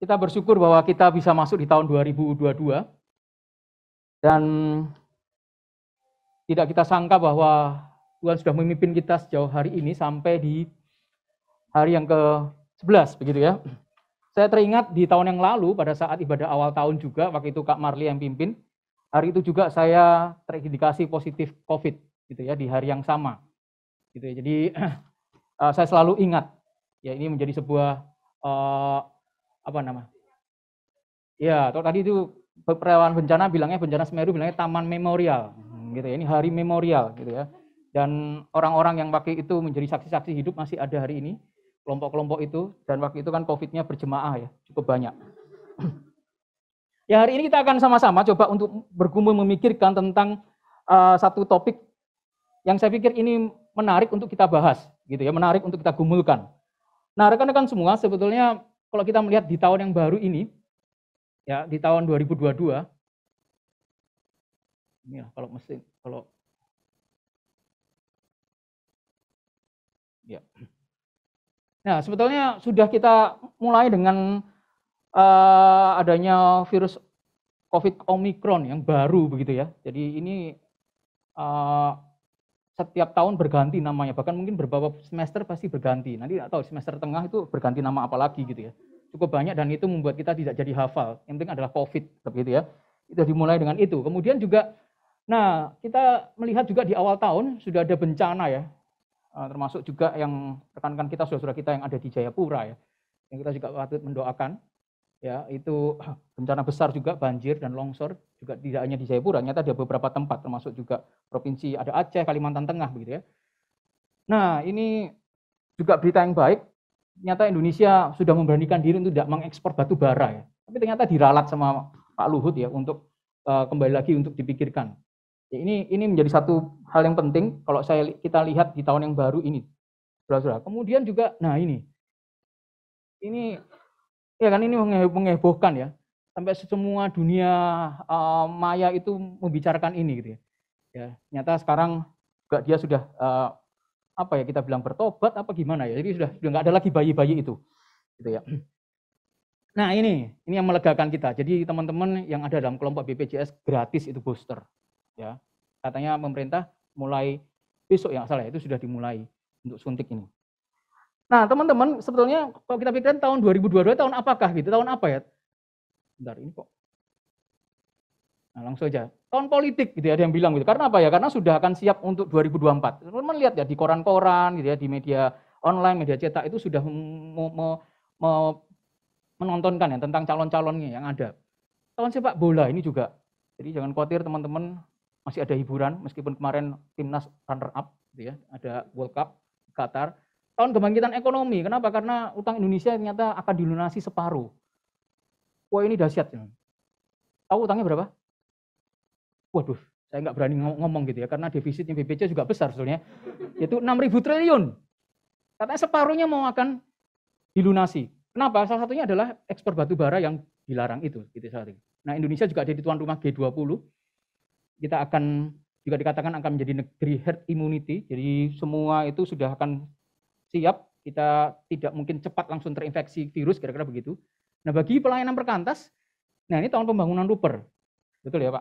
Kita bersyukur bahwa kita bisa masuk di tahun 2022 dan tidak kita sangka bahwa Tuhan sudah memimpin kita sejauh hari ini sampai di hari yang ke-11 begitu ya. Saya teringat di tahun yang lalu pada saat ibadah awal tahun juga, waktu itu Kak Marli yang pimpin, hari itu juga saya terindikasi positif COVID gitu ya, di hari yang sama. Gitu ya. Jadi saya selalu ingat ya, ini menjadi sebuah ya, atau tadi itu relawan bencana bilangnya, bencana Semeru bilangnya taman memorial gitu ya. Ini hari memorial gitu ya. Dan orang-orang yang waktu itu menjadi saksi-saksi hidup masih ada hari ini, kelompok-kelompok itu, dan waktu itu kan COVID-nya berjemaah ya, cukup banyak. Ya, hari ini kita akan sama-sama coba untuk bergumul memikirkan tentang satu topik yang saya pikir ini menarik untuk kita bahas gitu ya, menarik untuk kita gumulkan. Nah, rekan-rekan semua, sebetulnya kalau kita melihat di tahun yang baru ini, ya di tahun 2022, ini ya, ya. Nah, sebetulnya sudah kita mulai dengan adanya virus COVID Omicron yang baru begitu ya. Jadi ini setiap tahun berganti namanya, bahkan mungkin beberapa semester pasti berganti. Nanti nggak tahu semester tengah itu berganti nama apa lagi gitu ya. Cukup banyak dan itu membuat kita tidak jadi hafal. Yang penting adalah COVID begitu ya. Itu dimulai dengan itu. Kemudian juga, nah kita melihat juga di awal tahun sudah ada bencana ya, termasuk juga yang rekan-rekan kita, saudara-saudara kita yang ada di Jayapura ya, yang kita juga patut mendoakan. Ya, itu bencana besar juga, banjir dan longsor juga tidak hanya di Jayapura, ternyata ada beberapa tempat termasuk juga provinsi, ada Aceh, Kalimantan Tengah begitu ya. Nah, ini juga berita yang baik, ternyata Indonesia sudah memberanikan diri untuk tidak mengekspor batu bara ya. Tapi ternyata diralat sama Pak Luhut ya untuk kembali lagi untuk dipikirkan. Ya, ini menjadi satu hal yang penting kalau kita lihat di tahun yang baru ini. Saudara-saudara. Kemudian juga nah ini ya kan, ini menghebohkan ya, sampai semua dunia maya itu membicarakan ini gitu ya. Ya, ternyata sekarang juga dia sudah kita bilang bertobat apa gimana ya. Jadi sudah nggak ada lagi bayi-bayi itu, gitu ya. Nah ini yang melegakan kita. Jadi teman-teman yang ada dalam kelompok BPJS gratis itu booster, ya. Katanya pemerintah mulai besok yang salah itu sudah dimulai untuk suntik ini. Nah, teman-teman, sebetulnya kalau kita pikirkan tahun 2022 tahun apakah gitu? Tahun apa ya? Bentar, ini kok. Nah, langsung aja. Tahun politik gitu ya, ada yang bilang gitu. Karena apa ya? Karena sudah akan siap untuk 2024. Teman-teman lihat ya di koran-koran gitu ya, di media online, media cetak itu sudah menontonkan ya tentang calon-calonnya yang ada. Tahun sepak bola ini juga. Jadi jangan khawatir teman-teman, masih ada hiburan meskipun kemarin timnas runner up gitu ya, ada World Cup Qatar. Tahun kebangkitan ekonomi. Kenapa? Karena utang Indonesia ternyata akan dilunasi separuh. Wah, ini dahsyat. Tahu utangnya berapa? Waduh, saya nggak berani ngomong gitu ya, karena defisitnya BPJS juga besar sebetulnya. Itu 6.000 triliun. Katanya separuhnya mau akan dilunasi. Kenapa? Salah satunya adalah ekspor batu bara yang dilarang itu. Gitu saat ini. Nah, Indonesia juga jadi tuan rumah G20. Kita akan juga dikatakan akan menjadi negeri herd immunity. Jadi semua itu sudah akan siap, kita tidak mungkin cepat langsung terinfeksi virus, kira-kira begitu. Nah, bagi pelayanan perkantas, nah ini tahun pembangunan Ruper, betul ya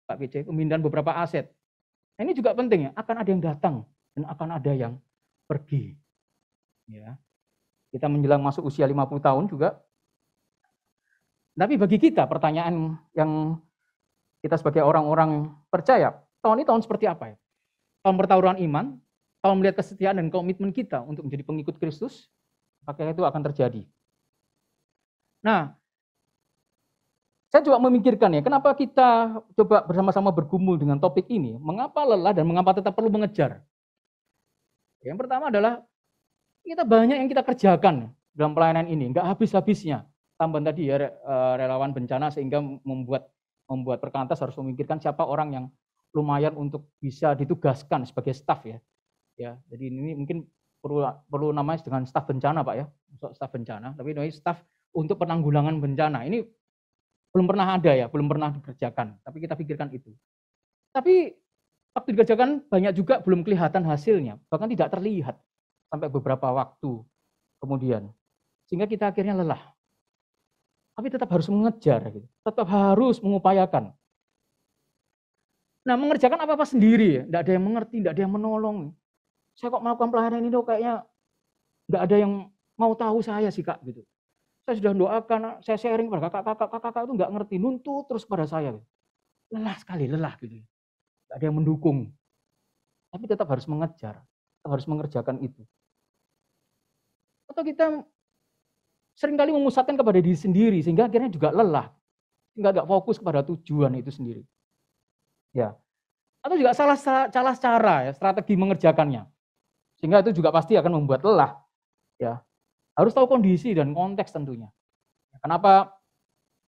Pak PC, pemindahan beberapa aset. Nah, ini juga penting ya, akan ada yang datang dan akan ada yang pergi. Ya, kita menjelang masuk usia 50 tahun juga. Tapi bagi kita, pertanyaan yang kita sebagai orang-orang percaya, tahun ini tahun seperti apa ya? Tahun pertaruhan iman, tahun melihat kesetiaan dan komitmen kita untuk menjadi pengikut Kristus, maka itu akan terjadi. Nah, saya coba memikirkan ya, kenapa kita coba bersama-sama bergumul dengan topik ini, mengapa lelah dan mengapa tetap perlu mengejar. Yang pertama adalah, kita banyak yang kita kerjakan dalam pelayanan ini, nggak habis-habisnya. Tambahan tadi ya, relawan bencana sehingga membuat perkantas harus memikirkan siapa orang yang lumayan untuk bisa ditugaskan sebagai staf ya. Ya, jadi ini mungkin perlu namanya dengan staf bencana Pak ya, staf bencana, tapi ini staf untuk penanggulangan bencana. Ini belum pernah ada ya, belum pernah dikerjakan, tapi kita pikirkan itu. Tapi waktu dikerjakan banyak juga belum kelihatan hasilnya, bahkan tidak terlihat sampai beberapa waktu kemudian. Sehingga kita akhirnya lelah. tapi tetap harus mengejar, gitu. Tetap harus mengupayakan. Nah, mengerjakan apa-apa sendiri ya, tidak ada yang mengerti, tidak ada yang menolong. Saya kok melakukan pelayanan ini kayaknya nggak ada yang mau tahu saya sih Kak, gitu. Saya sudah doakan, saya sharing pada kakak-kakak itu nggak ngerti, nuntut terus pada saya. Gitu. Lelah sekali, lelah gitu. Nggak ada yang mendukung. Tapi tetap harus mengejar, tetap harus mengerjakan itu. Atau kita seringkali memusatkan kepada diri sendiri, sehingga akhirnya juga lelah. Sehingga nggak fokus kepada tujuan itu sendiri. Ya. Atau juga salah cara ya, strategi mengerjakannya. Sehingga itu juga pasti akan membuat lelah. Ya. Harus tahu kondisi dan konteks tentunya. Kenapa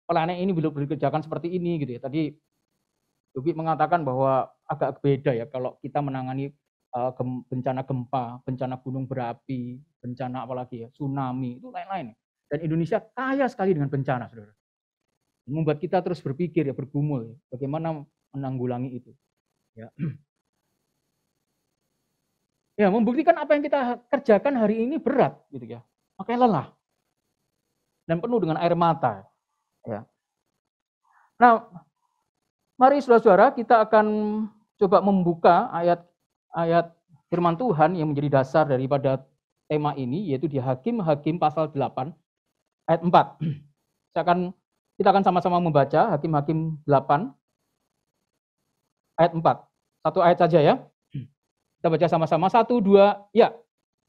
pelayanan ini belum dikerjakan seperti ini gitu ya. Tadi Yogi mengatakan bahwa agak beda ya kalau kita menangani bencana gempa, bencana gunung berapi, bencana apalagi ya, tsunami, itu lain-lain. Dan Indonesia kaya sekali dengan bencana, saudara. Membuat kita terus berpikir ya, bergumul, ya, bagaimana menanggulangi itu. Ya. Ya, membuktikan apa yang kita kerjakan hari ini berat, gitu ya. Makanya lelah dan penuh dengan air mata. Ya. Nah, mari saudara-saudara kita akan coba membuka ayat firman Tuhan yang menjadi dasar daripada tema ini, yaitu di Hakim-Hakim pasal 8 ayat 4. Kita akan sama-sama membaca Hakim-Hakim 8 ayat 4. Satu ayat saja ya. Kita baca sama-sama, 1, 2, ya.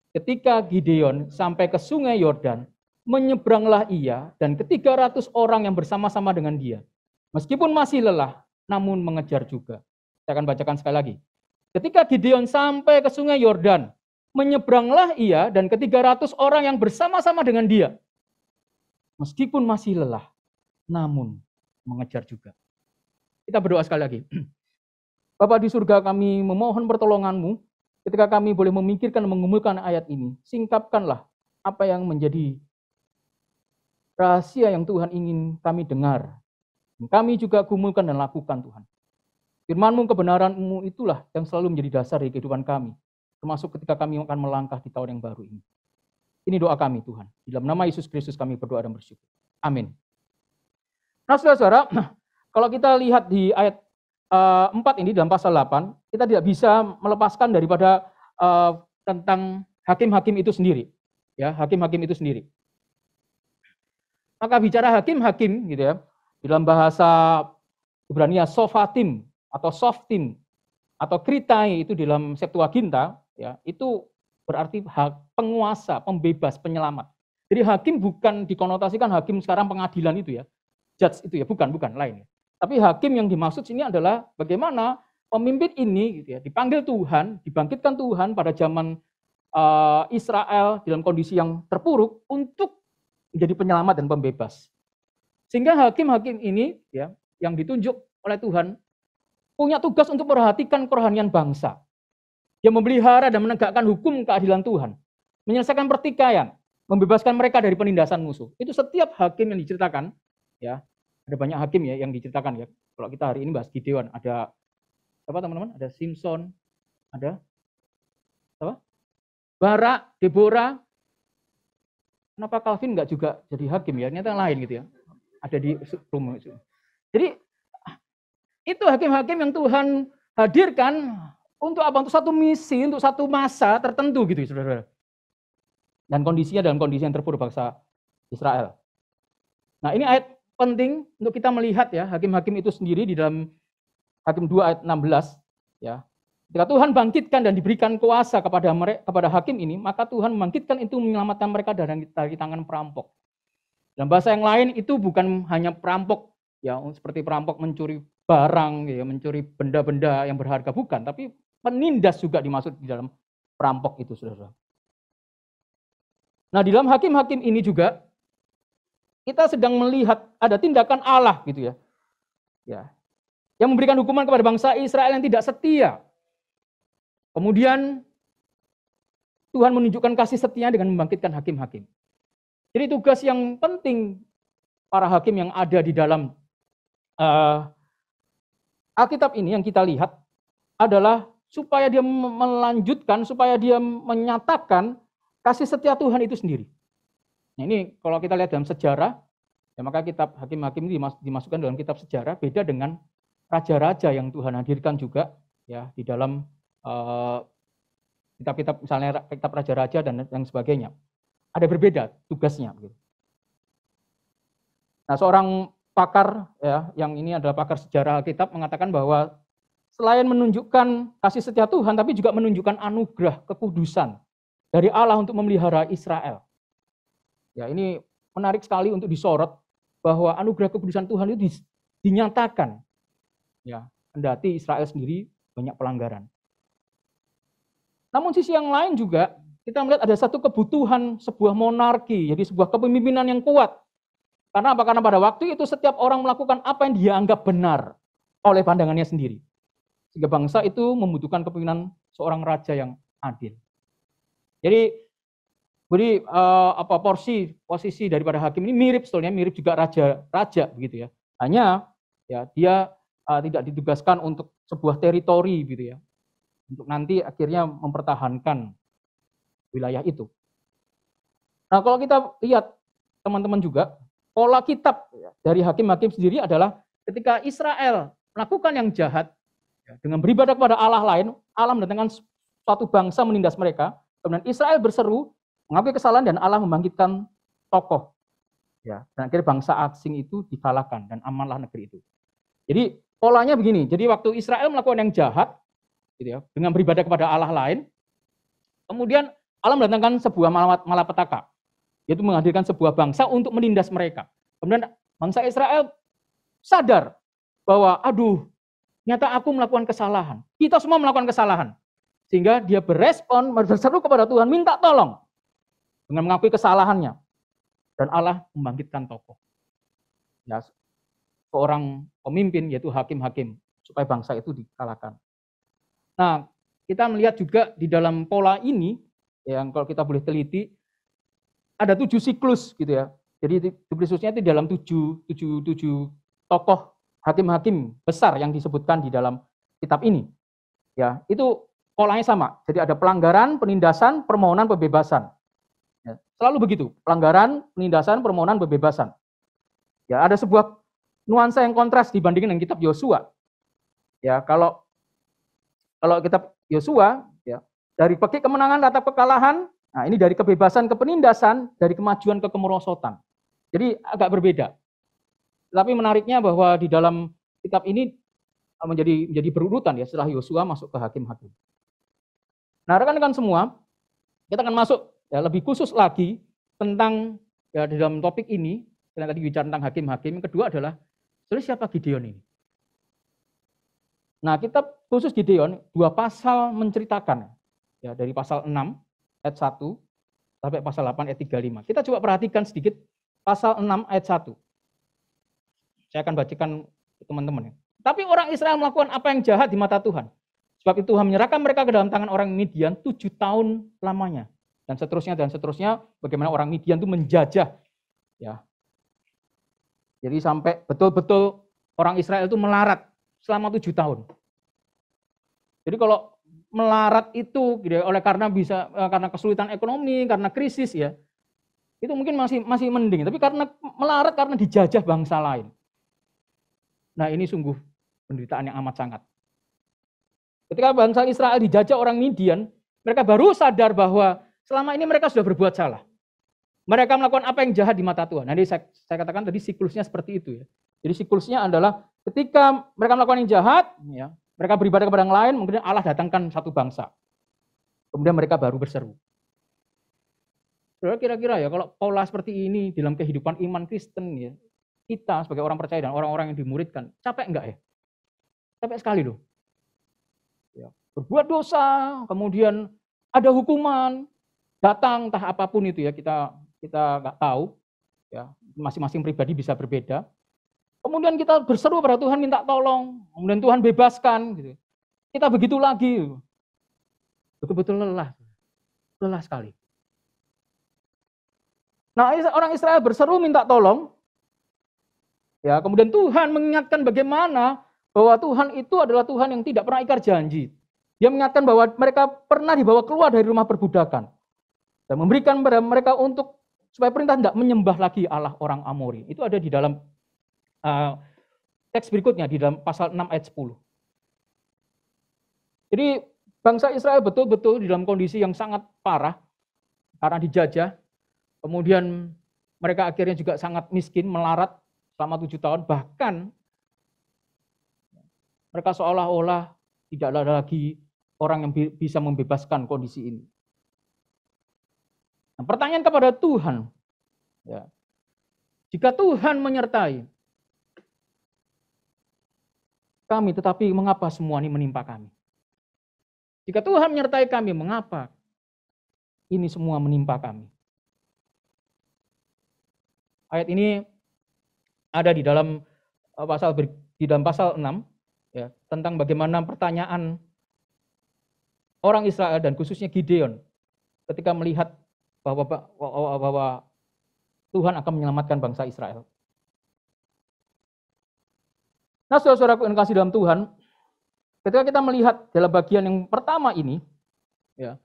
Ketika Gideon sampai ke sungai Yordan, menyeberanglah ia dan ke-300 orang yang bersama-sama dengan dia. Meskipun masih lelah, namun mengejar juga. Saya akan bacakan sekali lagi. Ketika Gideon sampai ke sungai Yordan, menyeberanglah ia dan ke-300 orang yang bersama-sama dengan dia. Meskipun masih lelah, namun mengejar juga. Kita berdoa sekali lagi. Bapa di surga, kami memohon pertolongan-Mu ketika kami boleh memikirkan dan mengumulkan ayat ini. Singkapkanlah apa yang menjadi rahasia yang Tuhan ingin kami dengar. Kami juga gumulkan dan lakukan Tuhan. Firman-Mu, kebenaran-Mu itulah yang selalu menjadi dasar di kehidupan kami. Termasuk ketika kami akan melangkah di tahun yang baru ini. Ini doa kami Tuhan. Di dalam nama Yesus Kristus kami berdoa dan bersyukur. Amin. Nah saudara-saudara, kalau kita lihat di ayat 4 ini dalam pasal 8, kita tidak bisa melepaskan daripada tentang hakim-hakim itu sendiri. Ya, hakim-hakim itu sendiri. Maka bicara hakim-hakim gitu ya, dalam bahasa Ibrani sofatim atau softim atau kritai itu dalam Septuaginta ya, itu berarti penguasa, pembebas, penyelamat. Jadi hakim bukan dikonotasikan hakim sekarang pengadilan itu ya. Judge itu ya, bukan lain ya. Tapi hakim yang dimaksud sini adalah bagaimana pemimpin ini gitu ya, dipanggil Tuhan, dibangkitkan Tuhan pada zaman Israel dalam kondisi yang terpuruk untuk menjadi penyelamat dan pembebas. Sehingga hakim-hakim ini ya yang ditunjuk oleh Tuhan punya tugas untuk memperhatikan kerohanian bangsa. Dia memelihara dan menegakkan hukum keadilan Tuhan, menyelesaikan pertikaian, membebaskan mereka dari penindasan musuh. Itu setiap hakim yang diceritakan ya. Ada banyak hakim ya yang diceritakan ya. Kalau kita hari ini bahas Gideon, ada apa teman-teman? Ada Simpson, ada apa? Barak, Deborah. Kenapa Calvin nggak juga jadi hakim ya? Ternyata lain gitu ya. Ada di rumah itu. Jadi itu hakim-hakim yang Tuhan hadirkan untuk apa? Untuk satu misi, untuk satu masa tertentu gitu, saudara. Dan kondisinya dalam kondisi yang terpuruk bangsa Israel. Nah ini ayat penting untuk kita melihat ya hakim-hakim itu sendiri di dalam Hakim 2 ayat 16 ya. Ketika Tuhan bangkitkan dan diberikan kuasa kepada hakim ini, maka Tuhan membangkitkan itu menyelamatkan mereka dari tangan perampok. Dalam bahasa yang lain itu bukan hanya perampok ya seperti perampok mencuri barang ya, mencuri benda-benda yang berharga bukan, tapi penindas juga dimaksud di dalam perampok itu, Saudara. Nah, di dalam hakim-hakim ini juga kita sedang melihat ada tindakan Allah gitu ya. Ya. Yang memberikan hukuman kepada bangsa Israel yang tidak setia. Kemudian Tuhan menunjukkan kasih setia dengan membangkitkan hakim-hakim. Jadi tugas yang penting para hakim yang ada di dalam Alkitab ini yang kita lihat adalah supaya dia melanjutkan, supaya dia menyatakan kasih setia Tuhan itu sendiri. Nah ini kalau kita lihat dalam sejarah, Ya, maka kitab Hakim-Hakim ini dimasukkan dalam kitab sejarah, beda dengan raja-raja yang Tuhan hadirkan juga ya di dalam kitab-kitab misalnya kitab raja-raja dan yang sebagainya. Ada berbeda tugasnya. Nah, seorang pakar ya, yang ini adalah pakar sejarah Alkitab mengatakan bahwa selain menunjukkan kasih setia Tuhan, tapi juga menunjukkan anugerah kekudusan dari Allah untuk memelihara Israel. Ya, ini menarik sekali untuk disorot bahwa anugerah kekudusan Tuhan itu dinyatakan. Ya, kendati Israel sendiri banyak pelanggaran. Namun sisi yang lain juga kita melihat ada satu kebutuhan sebuah monarki, jadi sebuah kepemimpinan yang kuat. Karena apa? Karena pada waktu itu setiap orang melakukan apa yang dia anggap benar oleh pandangannya sendiri. Sehingga bangsa itu membutuhkan kepemimpinan seorang raja yang adil. Jadi posisi daripada hakim ini mirip sebetulnya, mirip juga raja begitu ya. Hanya ya dia tidak ditugaskan untuk sebuah teritori gitu ya. Untuk nanti akhirnya mempertahankan wilayah itu. Nah, kalau kita lihat teman-teman juga, pola kitab dari hakim-hakim sendiri adalah ketika Israel melakukan yang jahat dengan beribadah kepada Allah lain, Allah mendatangkan suatu bangsa menindas mereka, kemudian Israel berseru, mengakui kesalahan dan Allah membangkitkan tokoh. Ya, dan akhirnya bangsa asing itu dikalahkan dan amanlah negeri itu. Jadi polanya begini, jadi waktu Israel melakukan yang jahat, gitu ya, dengan beribadah kepada Allah lain, kemudian Allah mendatangkan sebuah malapetaka, yaitu menghadirkan sebuah bangsa untuk menindas mereka. Kemudian bangsa Israel sadar bahwa, aduh, ternyata aku melakukan kesalahan. Kita semua melakukan kesalahan. Sehingga dia berespon, berseru kepada Tuhan, minta tolong. Dengan mengakui kesalahannya. Dan Allah membangkitkan tokoh. Ya, seorang pemimpin, yaitu hakim-hakim, supaya bangsa itu dikalahkan. Nah, kita melihat juga di dalam pola ini, yang kalau kita boleh teliti, ada 7 siklus gitu ya. Jadi siklusnya itu dalam 7 tokoh hakim-hakim besar yang disebutkan di dalam kitab ini. Ya, itu polanya sama. Jadi ada pelanggaran, penindasan, permohonan, pembebasan. Ya, selalu begitu, pelanggaran, penindasan, permohonan, pembebasan. Ya, ada sebuah nuansa yang kontras dibandingkan dengan kitab Yosua. Ya, kalau kitab Yosua, ya, dari peki kemenangan ratap kekalahan, nah ini dari kebebasan ke penindasan, dari kemajuan ke kemerosotan. Jadi agak berbeda. Tapi menariknya bahwa di dalam kitab ini menjadi berurutan ya, setelah Yosua masuk ke hakim-hakim. Nah, rekan-rekan semua, kita akan masuk ya lebih khusus lagi tentang ya di dalam topik ini. Yang tadi bicara tentang hakim-hakim. Yang kedua adalah siapa Gideon ini? Nah, kitab khusus Gideon 2 pasal menceritakan ya dari pasal 6 ayat 1 sampai pasal 8 ayat 35. Kita coba perhatikan sedikit pasal 6 ayat 1. Saya akan bacakan ke teman-teman. Tapi orang Israel melakukan apa yang jahat di mata Tuhan. Sebab itu Tuhan menyerahkan mereka ke dalam tangan orang Midian 7 tahun lamanya. Dan seterusnya, bagaimana orang Midian itu menjajah. Ya. Jadi sampai betul-betul orang Israel itu melarat selama 7 tahun. Jadi kalau melarat itu oleh karena kesulitan ekonomi, karena krisis ya, itu mungkin masih mending. Tapi karena melarat karena dijajah bangsa lain. Nah, ini sungguh penderitaan yang amat sangat. Ketika bangsa Israel dijajah orang Midian, mereka baru sadar bahwa selama ini mereka sudah berbuat salah. Mereka melakukan apa yang jahat di mata Tuhan. Nah, ini saya katakan tadi siklusnya seperti itu ya. Jadi siklusnya adalah ketika mereka melakukan yang jahat, ya, mereka beribadah kepada yang lain, kemudian Allah datangkan satu bangsa. Kemudian mereka baru berseru. Kira-kira ya kalau pola seperti ini dalam kehidupan iman Kristen ya, kita sebagai orang percaya dan orang-orang yang dimuridkan, capek enggak ya? Capek sekali loh. Ya, berbuat dosa, kemudian ada hukuman, datang entah apapun itu ya, kita nggak tahu. Ya, masing-masing pribadi bisa berbeda. Kemudian kita berseru pada Tuhan minta tolong, kemudian Tuhan bebaskan gitu. Kita begitu lagi. Betul-betul lelah sekali. Nah, orang Israel berseru minta tolong. Ya, kemudian Tuhan mengingatkan bagaimana bahwa Tuhan itu adalah Tuhan yang tidak pernah ingkar janji. Dia mengingatkan bahwa mereka pernah dibawa keluar dari rumah perbudakan dan memberikan kepada mereka untuk supaya perintah tidak menyembah lagi Allah orang Amori. Itu ada di dalam teks berikutnya, di dalam pasal 6 ayat 10. Jadi bangsa Israel betul-betul di dalam kondisi yang sangat parah karena dijajah. Kemudian mereka akhirnya juga sangat miskin, melarat selama 7 tahun. Bahkan mereka seolah-olah tidak ada lagi orang yang bisa membebaskan kondisi ini. Nah, pertanyaan kepada Tuhan, ya, jika Tuhan menyertai kami, tetapi mengapa semua ini menimpa kami? Jika Tuhan menyertai kami, mengapa ini semua menimpa kami? Ayat ini ada di dalam pasal 6, ya, tentang bagaimana pertanyaan orang Israel dan khususnya Gideon ketika melihat bahwa Tuhan akan menyelamatkan bangsa Israel. Nah, saudara-saudaraku yang kasih dalam Tuhan, ketika kita melihat dalam bagian yang pertama ini, ya,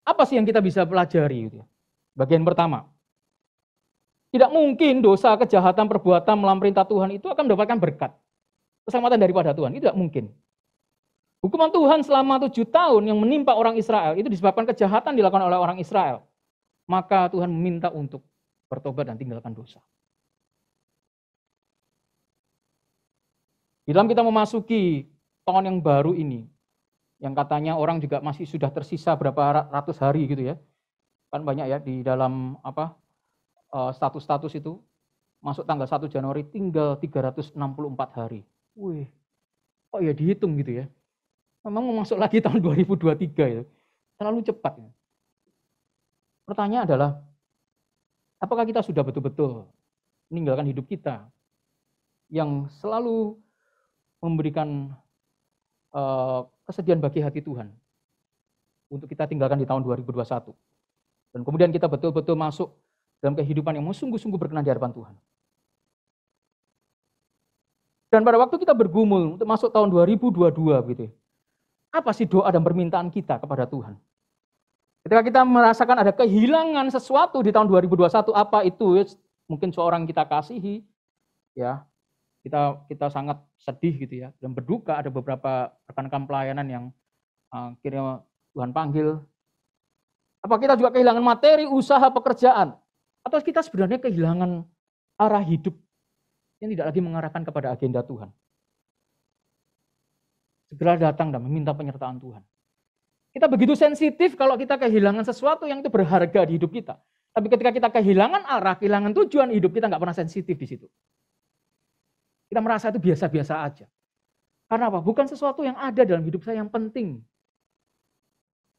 apa sih yang kita bisa pelajari? Gitu ya? Bagian pertama, tidak mungkin dosa, kejahatan, perbuatan melampaui perintah Tuhan itu akan mendapatkan berkat, keselamatan daripada Tuhan. Itu tidak mungkin. Hukuman Tuhan selama 7 tahun yang menimpa orang Israel itu disebabkan kejahatan dilakukan oleh orang Israel. Maka Tuhan meminta untuk bertobat dan tinggalkan dosa. Di dalam kita memasuki tahun yang baru ini, yang katanya orang juga masih sudah tersisa berapa ratus hari gitu ya. Kan banyak ya di dalam status-status itu, masuk tanggal 1 Januari tinggal 364 hari. Wih, kok ya dihitung gitu ya. Memang mau masuk lagi tahun 2023 itu. Terlalu cepat. Ya. Pertanyaan adalah, apakah kita sudah betul-betul meninggalkan hidup kita yang selalu memberikan kesedihan bagi hati Tuhan untuk kita tinggalkan di tahun 2021. Dan kemudian kita betul-betul masuk dalam kehidupan yang sungguh-sungguh berkenan di hadapan Tuhan. Dan pada waktu kita bergumul untuk masuk tahun 2022 gitu, apa sih doa dan permintaan kita kepada Tuhan? Ketika kita merasakan ada kehilangan sesuatu di tahun 2021, apa itu? Mungkin seorang kita kasihi, ya, kita sangat sedih gitu ya, dan berduka. Ada beberapa rekan-rekan pelayanan yang akhirnya Tuhan panggil. Apa kita juga kehilangan materi, usaha, pekerjaan? Atau kita sebenarnya kehilangan arah hidup yang tidak lagi mengarahkan kepada agenda Tuhan? Segera datang dan meminta penyertaan Tuhan. Kita begitu sensitif kalau kita kehilangan sesuatu yang itu berharga di hidup kita. Tapi ketika kita kehilangan arah, kehilangan tujuan hidup, kita nggak pernah sensitif di situ. Kita merasa itu biasa-biasa aja. Karena apa? Bukan sesuatu yang ada dalam hidup saya yang penting.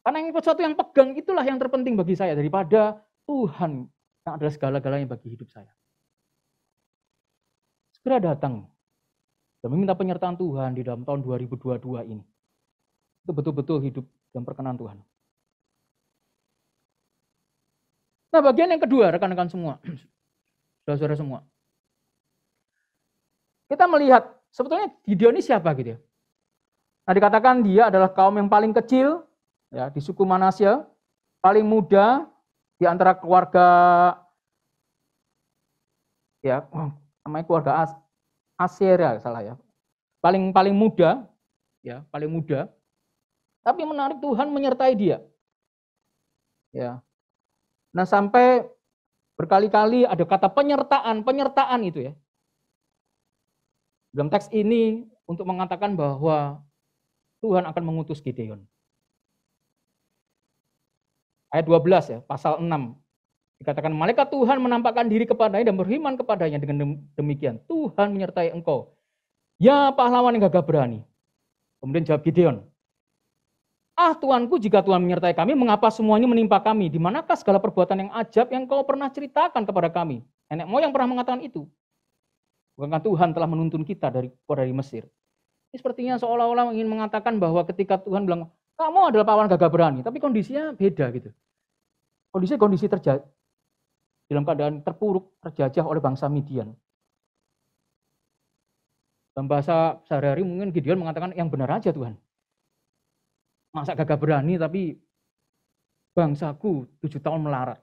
Karena yang sesuatu yang pegang itulah yang terpenting bagi saya daripada Tuhan yang adalah segala-galanya bagi hidup saya. Segera datang dan meminta penyertaan Tuhan di dalam tahun 2022 ini. Itu betul-betul hidup dan perkenan Tuhan. Nah, bagian yang kedua, rekan-rekan semua, saudara-saudara semua. Kita melihat sebetulnya Gideon ini siapa gitu ya. Nah, dikatakan dia adalah kaum yang paling kecil ya di suku Manasye, paling muda di antara keluarga ya, namanya keluarga Aser ya, salah ya. Paling muda ya, paling muda. Tapi menarik, Tuhan menyertai dia. Ya. Nah, sampai berkali-kali ada kata penyertaan itu ya. Dalam teks ini untuk mengatakan bahwa Tuhan akan mengutus Gideon. Ayat 12 ya, pasal 6. Dikatakan malaikat Tuhan menampakkan diri kepadanya dan berfirman kepadanya dengan demikian, Tuhan menyertai engkau. Ya pahlawan yang gagah berani. Kemudian jawab Gideon, Tuanku, jika Tuhan menyertai kami, mengapa semuanya menimpa kami? Di manakah segala perbuatan yang ajab yang kau pernah ceritakan kepada kami? Nenek moyang pernah mengatakan itu. Bukankah Tuhan telah menuntun kita dari Mesir? Ini sepertinya seolah-olah ingin mengatakan bahwa ketika Tuhan bilang, kamu adalah pahlawan gagah berani, tapi kondisinya beda gitu. Kondisi terjadi dalam keadaan terpuruk, terjajah oleh bangsa Midian. Dalam bahasa sehari-hari mungkin Gideon mengatakan yang benar aja Tuhan. Masa gagah berani tapi bangsaku 7 tahun melarat.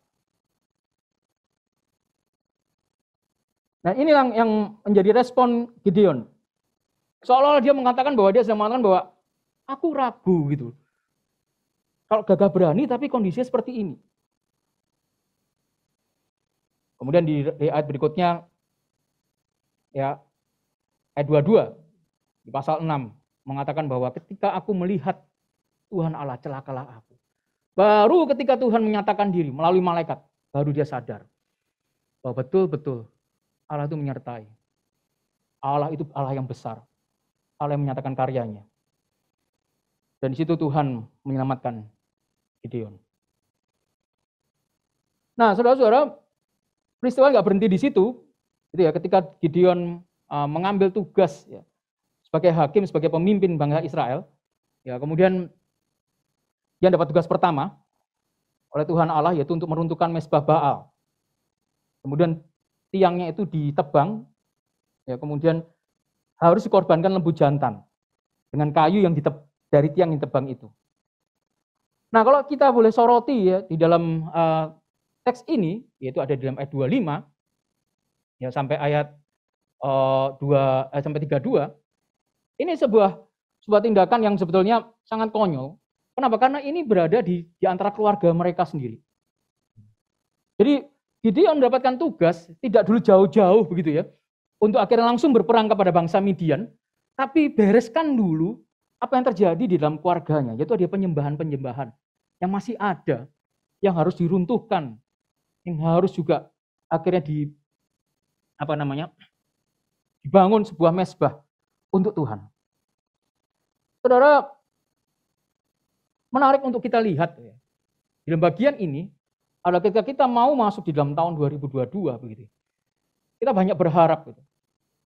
Nah ini yang menjadi respon Gideon. Seolah-olah dia mengatakan bahwa dia sedang mengatakan bahwa aku ragu gitu. Kalau gagah berani tapi kondisinya seperti ini. Kemudian di ayat berikutnya, ya ayat 22 di pasal 6 mengatakan bahwa ketika aku melihat Tuhan Allah, celakalah aku. Baru ketika Tuhan menyatakan diri melalui malaikat, baru dia sadar bahwa betul-betul Allah itu menyertai. Allah itu Allah yang besar. Allah yang menyatakan karyanya. Dan di situ Tuhan menyelamatkan Gideon. Nah, saudara-saudara, peristiwa nggak berhenti di situ. Itu ya, ketika Gideon mengambil tugas ya, sebagai hakim, sebagai pemimpin bangsa Israel, ya kemudian dia dapat tugas pertama oleh Tuhan Allah, yaitu untuk meruntuhkan mezbah Baal. Kemudian tiangnya itu ditebang, ya kemudian harus dikorbankan lembu jantan dengan kayu yang dari tiang yang ditebang itu. Nah, kalau kita boleh soroti ya di dalam teks ini, yaitu ada di dalam ayat 25 ya sampai ayat 32, ini sebuah tindakan yang sebetulnya sangat konyol. Kenapa? Karena ini berada di antara keluarga mereka sendiri. Jadi Gideon mendapatkan tugas tidak dulu jauh-jauh begitu ya, untuk akhirnya langsung berperang kepada bangsa Midian, tapi bereskan dulu apa yang terjadi di dalam keluarganya, yaitu ada penyembahan-penyembahan yang masih ada, yang harus diruntuhkan, yang harus juga akhirnya dibangun sebuah mezbah untuk Tuhan. Saudara, menarik untuk kita lihat ya, di dalam bagian ini adalah ketika kita mau masuk di dalam tahun 2022 begitu. Kita banyak berharap gitu.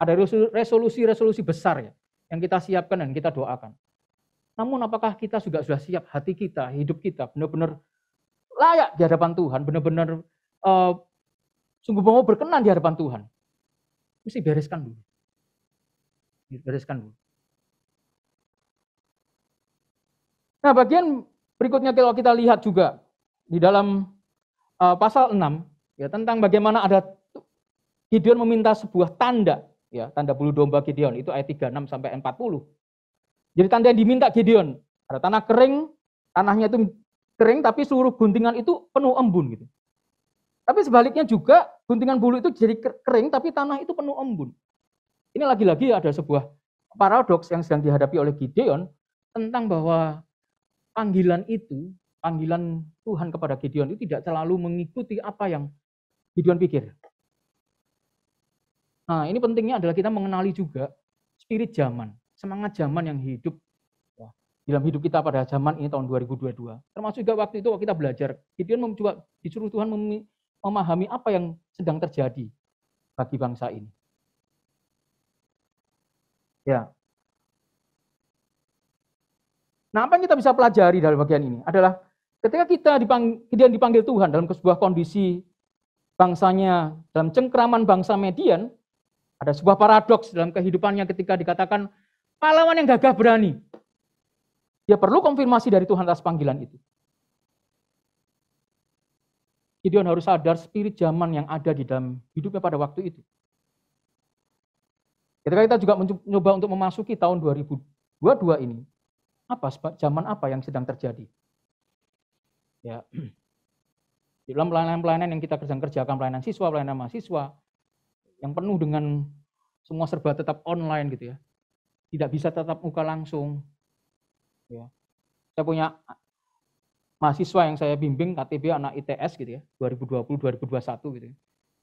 Ada resolusi-resolusi besar ya yang kita siapkan dan kita doakan. Namun apakah kita sudah siap, hati kita, hidup kita benar-benar layak di hadapan Tuhan, benar-benar sungguh mau berkenan di hadapan Tuhan? Mesti bereskan dulu. Bereskan dulu. Nah, bagian berikutnya kalau kita lihat juga di dalam pasal 6 ya tentang bagaimana ada Gideon meminta sebuah tanda ya, tanda bulu domba Gideon, itu ayat 36 sampai 40. Jadi tanda yang diminta Gideon, ada tanah kering, tanahnya itu kering tapi seluruh guntingan itu penuh embun gitu. Tapi sebaliknya juga guntingan bulu itu jadi kering tapi tanah itu penuh embun. Ini lagi-lagi ada sebuah paradoks yang sedang dihadapi oleh Gideon tentang bahwa panggilan Tuhan kepada Gideon itu tidak selalu mengikuti apa yang Gideon pikir. Nah, ini pentingnya adalah kita mengenali juga spirit zaman, semangat zaman yang hidup ya, dalam hidup kita pada zaman ini tahun 2022. Termasuk juga waktu itu kita belajar, Gideon mencoba disuruh Tuhan memahami apa yang sedang terjadi bagi bangsa ini. Ya. Nah, apa yang kita bisa pelajari dari bagian ini adalah ketika Gideon dipanggil Tuhan dalam sebuah kondisi bangsanya dalam cengkraman bangsa Midian, ada sebuah paradoks dalam kehidupannya ketika dikatakan pahlawan yang gagah berani. Dia perlu konfirmasi dari Tuhan atas panggilan itu. Gideon harus sadar spirit zaman yang ada di dalam hidupnya pada waktu itu. Ketika kita juga mencoba untuk memasuki tahun 2022 ini, zaman apa yang sedang terjadi? Ya, di dalam pelayanan-pelayanan yang kita kerjakan, pelayanan siswa, pelayanan mahasiswa, yang penuh dengan semua serba tetap online gitu ya, tidak bisa tatap muka langsung. Ya. Saya punya mahasiswa yang saya bimbing, KTB anak ITS gitu ya, 2020-2021 gitu ya.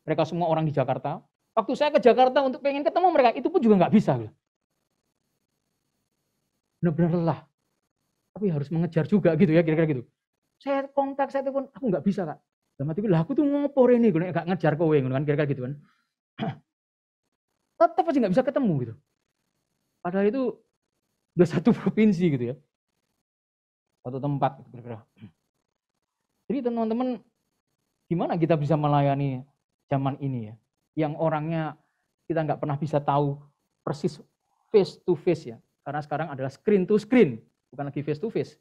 Mereka semua orang di Jakarta. Waktu saya ke Jakarta untuk pengen ketemu mereka, itu pun juga nggak bisa. Gitu. Benar-benar lelah. Tapi harus mengejar juga gitu ya, kira-kira gitu. Saya kontak, saya telepon, aku nggak bisa Kak. Dalam hati lah, aku tuh ngopor ini, gue nggak ngejar kowe, kan kira-kira gitu kan. Tetap pasti nggak bisa ketemu gitu. Padahal itu udah satu provinsi gitu ya. Satu tempat kira-kira. Jadi teman-teman, gimana kita bisa melayani zaman ini ya? Yang orangnya kita nggak pernah bisa tahu persis face to face ya. Karena sekarang adalah screen to screen, bukan lagi face to face.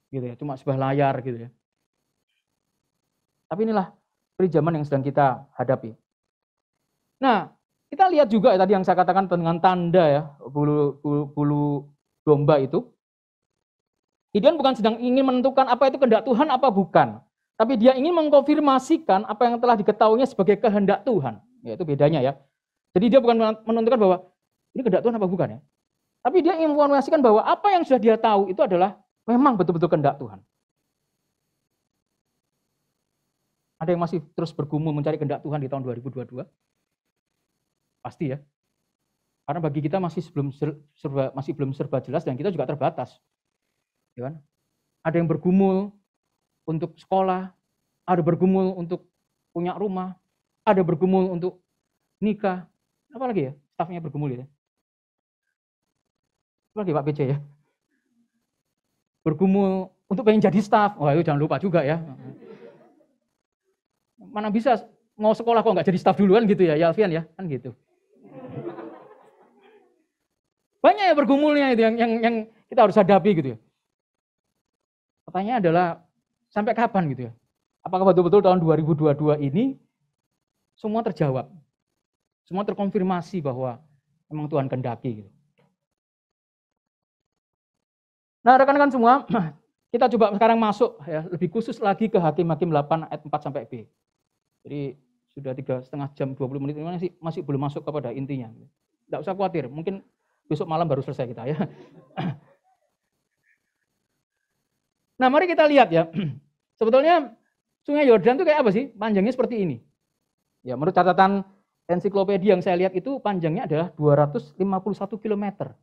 Gitu ya, cuma sebuah layar gitu ya. Tapi inilah zaman yang sedang kita hadapi. Nah, kita lihat juga ya, tadi yang saya katakan dengan tanda ya, bulu domba itu. Gideon bukan sedang ingin menentukan apa itu kehendak Tuhan, apa bukan. Tapi dia ingin mengkonfirmasikan apa yang telah diketahuinya sebagai kehendak Tuhan. Ya, itu bedanya ya. Jadi dia bukan menentukan bahwa ini kehendak Tuhan apa bukan ya. Tapi dia ingin menginformasikan bahwa apa yang sudah dia tahu itu adalah memang betul-betul kehendak Tuhan. Ada yang masih terus bergumul mencari kehendak Tuhan di tahun 2022? Pasti ya. Karena bagi kita masih belum serba jelas dan kita juga terbatas. Ya kan? Ada yang bergumul untuk sekolah, ada bergumul untuk punya rumah, ada bergumul untuk nikah. Apa lagi ya? Stafnya bergumul ya. Apa lagi Pak PC ya? Bergumul untuk pengen jadi staf. Wah, itu jangan lupa juga ya. Mana bisa mau sekolah kok nggak jadi staf duluan gitu ya, Alfian ya, kan gitu. Banyak ya bergumulnya itu yang kita harus hadapi gitu ya. Pertanyaannya adalah sampai kapan gitu ya? Apakah betul-betul tahun 2022 ini semua terjawab? Semua terkonfirmasi bahwa memang Tuhan kehendaki gitu. Nah, rekan-rekan semua, kita coba sekarang masuk ya, lebih khusus lagi ke Hakim-Hakim 8 ayat 4 sampai B. Jadi sudah 3,5 jam 20 menit ini masih belum masuk kepada intinya. Tidak usah khawatir, mungkin besok malam baru selesai kita ya. Nah, mari kita lihat ya. Sebetulnya Sungai Yordan itu kayak apa sih? Panjangnya seperti ini. Ya, menurut catatan ensiklopedia yang saya lihat itu panjangnya adalah 251 km.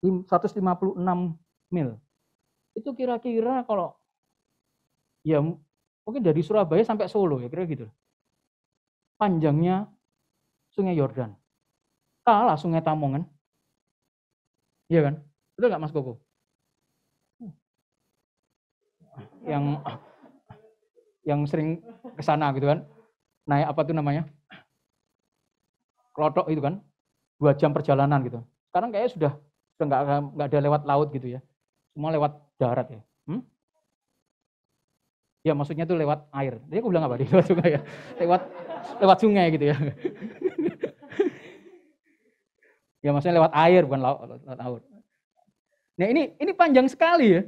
156 mil. Itu kira-kira kalau ya mungkin dari Surabaya sampai Solo ya kira gitu. Panjangnya Sungai Yordan. Kalah Sungai Tamongan. Iya kan? Betul nggak Mas Koko? Yang sering ke sana gitu kan. Naik apa tuh namanya? Klotok itu kan. 2 jam perjalanan gitu. Sekarang kayaknya sudah nggak ada lewat laut gitu ya. Semua lewat darat ya. Ya maksudnya tuh lewat air. Jadi aku bilang apa? Lewat sungai ya. Lewat sungai gitu ya. Ya maksudnya lewat air bukan laut. Nah ini panjang sekali ya.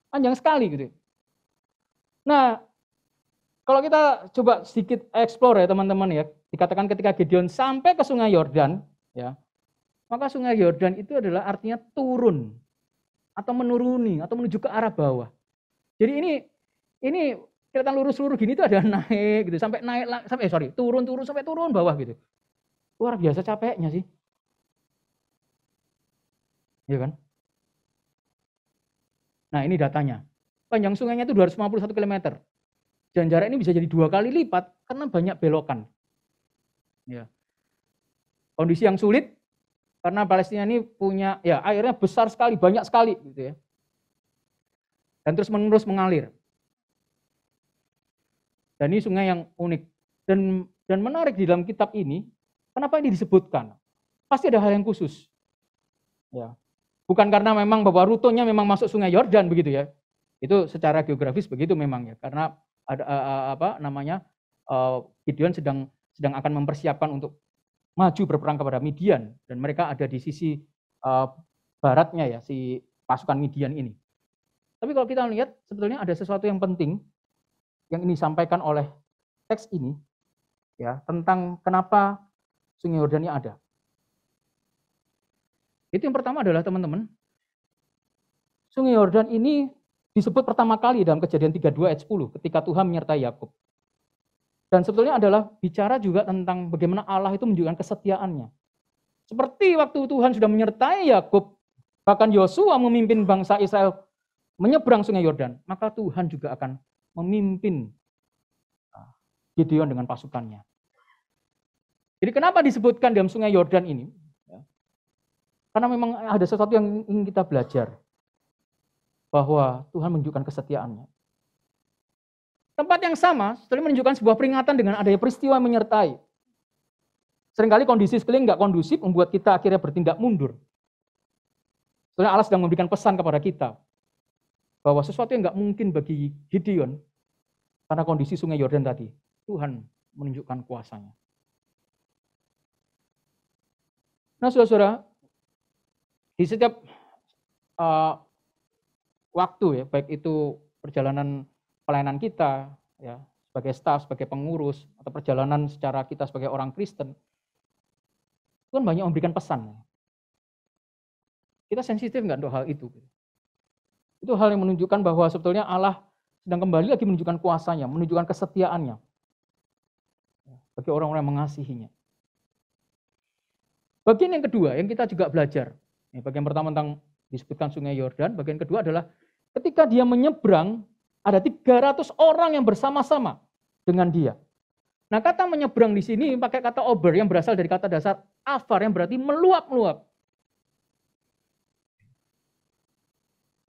Panjang sekali gitu. Nah, kalau kita coba sedikit explore ya teman-teman ya. Dikatakan ketika Gideon sampai ke Sungai Yordan ya. Maka Sungai Yordan itu adalah artinya turun atau menuruni atau menuju ke arah bawah. Jadi ini kelihatan lurus-lurus gini itu ada naik gitu sampai turun sampai turun bawah gitu. Luar biasa capeknya sih. Ya kan? Nah, ini datanya. Panjang sungainya itu 251 km. Dan jarak ini bisa jadi 2 kali lipat karena banyak belokan. Ya. Kondisi yang sulit karena Palestina ini punya ya airnya besar sekali, banyak sekali gitu ya. Dan terus menerus mengalir. Dan ini sungai yang unik dan menarik di dalam kitab ini. Kenapa ini disebutkan? Pasti ada hal yang khusus. Ya. Bukan karena memang bahwa rutenya memang masuk Sungai Yordan begitu ya. Itu secara geografis begitu memang ya. Karena ada Gideon sedang akan mempersiapkan untuk maju berperang kepada Midian dan mereka ada di sisi baratnya ya si pasukan Midian ini. Tapi kalau kita lihat sebetulnya ada sesuatu yang penting yang ini disampaikan oleh teks ini ya tentang kenapa Sungai Yordan ini ada. Itu yang pertama adalah teman-teman, Sungai Yordan ini disebut pertama kali dalam Kejadian 32 ayat 10 ketika Tuhan menyertai Yakub. Dan sebetulnya adalah bicara juga tentang bagaimana Allah itu menunjukkan kesetiaannya. Seperti waktu Tuhan sudah menyertai Yakub, bahkan Yosua memimpin bangsa Israel menyeberang Sungai Yordan, maka Tuhan juga akan memimpin Gideon dengan pasukannya. Jadi kenapa disebutkan dalam Sungai Yordan ini? Karena memang ada sesuatu yang ingin kita belajar. Bahwa Tuhan menunjukkan kesetiaannya. Tempat yang sama, setelah menunjukkan sebuah peringatan dengan adanya peristiwa yang menyertai. Seringkali kondisi sekeliling nggak kondusif membuat kita akhirnya bertindak mundur. Sebenarnya Allah sedang memberikan pesan kepada kita. Bahwa sesuatu yang nggak mungkin bagi Gideon, karena kondisi Sungai Yordan tadi, Tuhan menunjukkan kuasanya. Nah, saudara-saudara, di setiap waktu ya, baik itu perjalanan pelayanan kita, ya, sebagai staf, sebagai pengurus, atau perjalanan secara kita sebagai orang Kristen, Tuhan banyak memberikan pesan. Kita sensitif nggak untuk hal itu? Itu hal yang menunjukkan bahwa sebetulnya Allah sedang kembali lagi menunjukkan kuasanya, menunjukkan kesetiaannya bagi orang-orang yang mengasihinya. Bagian yang kedua yang kita juga belajar, bagian pertama tentang disebutkan sungai Yordan, bagian kedua adalah ketika dia menyeberang, ada 300 orang yang bersama-sama dengan dia. Nah, kata menyeberang di sini pakai kata ober yang berasal dari kata dasar afar yang berarti meluap-luap.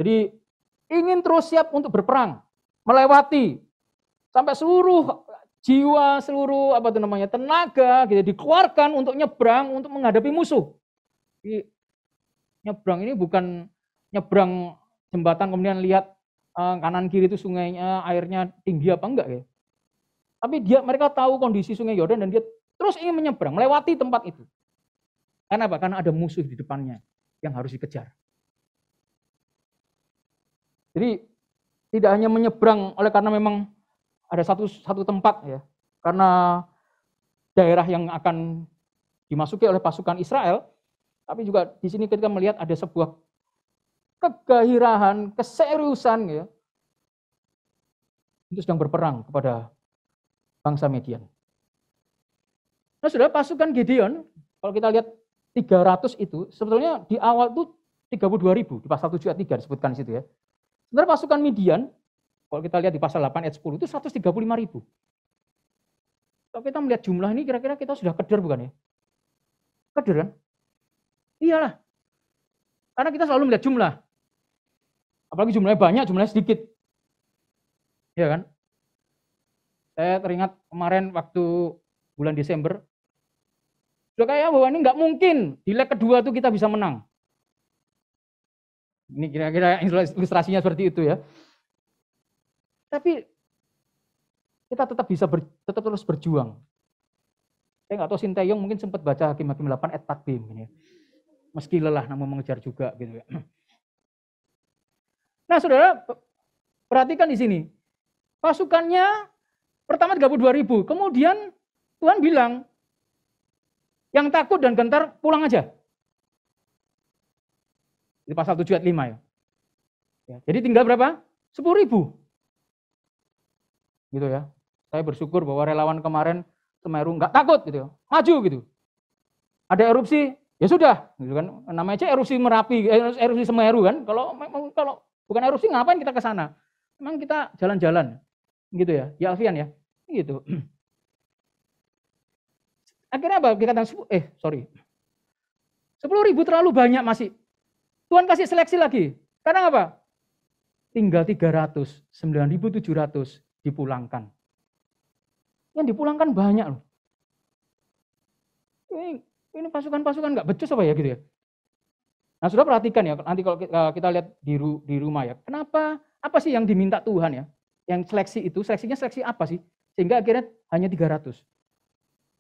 Jadi ingin terus siap untuk berperang, melewati sampai seluruh jiwa, seluruh tenaga gitu dikeluarkan untuk nyebrang, untuk menghadapi musuh. Jadi, nyebrang ini bukan nyebrang jembatan kemudian lihat kanan kiri itu sungainya, airnya tinggi apa enggak ya. Tapi mereka tahu kondisi sungai Yordan dan dia terus ingin menyeberang, melewati tempat itu. Karena apa? Karena ada musuh di depannya yang harus dikejar. Jadi tidak hanya menyeberang oleh karena memang ada satu tempat ya, karena daerah yang akan dimasuki oleh pasukan Israel, tapi juga di sini kita melihat ada sebuah kegairahan, keseriusan ya, itu sedang berperang kepada bangsa Midian. Nah, saudara, pasukan Gideon, kalau kita lihat 300 itu, sebetulnya di awal itu 32.000, di pasal 7 ayat 3 disebutkan di situ ya. Sebenarnya pasukan Midian, kalau kita lihat di pasal 8 ayat 10 itu 135.000. Kalau kita melihat jumlah ini kira-kira kita sudah keder bukan ya? Keder kan? Iyalah. Karena kita selalu melihat jumlah. Apalagi jumlahnya banyak, jumlahnya sedikit. Iya kan? Saya teringat kemarin waktu bulan Desember, sudah kayak bahwa ini nggak mungkin di leg kedua tuh kita bisa menang. Ini kira-kira ilustrasinya seperti itu ya. Tapi kita tetap bisa tetap terus berjuang. Saya nggak tahu Sinteyong mungkin sempat baca Hakim-Hakim 8 ayat 4b mungkin ya. Meski lelah namun mengejar juga gitu ya. Nah, saudara, perhatikan di sini. Pasukannya pertama 32.000, kemudian Tuhan bilang, yang takut dan gentar pulang aja. Di pasal 7 ayat 5 ya. Jadi tinggal berapa? 10.000. Gitu ya. Saya bersyukur bahwa relawan kemarin Semeru nggak takut gitu ya. Maju gitu. Ada erupsi, ya sudah, gitu kan. Namanya aja erupsi Merapi, erupsi Semeru kan. Kalau bukan erupsi ngapain kita ke sana? Memang kita jalan-jalan. Gitu ya. Ya Alfian ya. Gitu. Akhirnya apa? Kita 10.000 terlalu banyak masih. Tuhan kasih seleksi lagi. Karena apa? Tinggal 300, 9.700 dipulangkan. Yang dipulangkan banyak loh. Ini pasukan-pasukan nggak becus apa ya gitu ya. Nah, sudah perhatikan ya, nanti kalau kita lihat di rumah ya, kenapa, apa sih yang diminta Tuhan ya? Yang seleksi itu, seleksinya seleksi apa sih? Sehingga akhirnya hanya 300.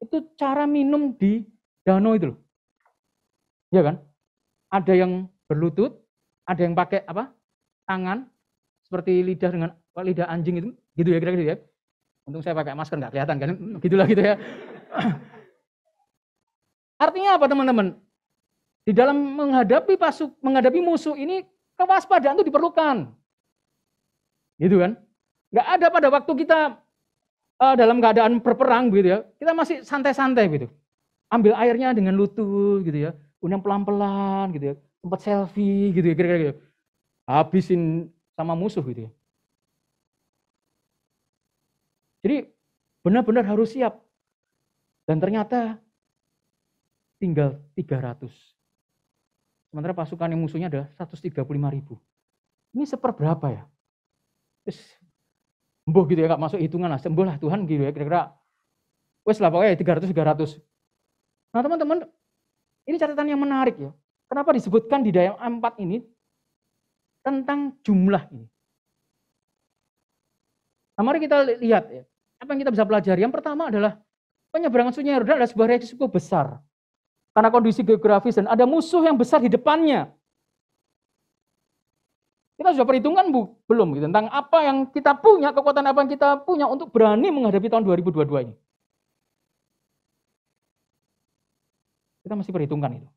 Itu cara minum di danau itu loh. Ya kan? Ada yang berlutut, ada yang pakai tangan, seperti lidah dengan lidah anjing itu, gitu ya kira-kira gitu ya. Untung saya pakai masker nggak kelihatan kan, gitulah gitu ya. Artinya apa teman-teman? Di dalam menghadapi musuh ini kewaspadaan itu diperlukan. Gitu kan? Nggak ada pada waktu kita dalam keadaan berperang gitu ya, kita masih santai-santai gitu. Ambil airnya dengan lutut gitu ya, kemudian pelan-pelan gitu ya, tempat selfie gitu ya kira-kira gitu. Habisin sama musuh gitu ya. Jadi benar-benar harus siap. Dan ternyata tinggal 300. Sementara pasukan yang musuhnya ada 135.000. Ini seperberapa ya? Terus, embuh gitu ya, gak masuk hitungan lah. Sembuh lah Tuhan gitu ya, kira-kira. Wes lah pokoknya 300. Nah teman-teman, ini catatan yang menarik ya. Kenapa disebutkan di Daya 4 ini tentang jumlah ini? Nah, mari kita lihat ya. Apa yang kita bisa pelajari? Yang pertama adalah penyeberangan Sungai Yordan adalah sebuah resiko besar. karena kondisi geografis dan ada musuh yang besar di depannya. Kita sudah perhitungkan belum gitu, tentang apa yang kita punya, kekuatan apa yang kita punya untuk berani menghadapi tahun 2022 ini. Kita mesti perhitungkan itu.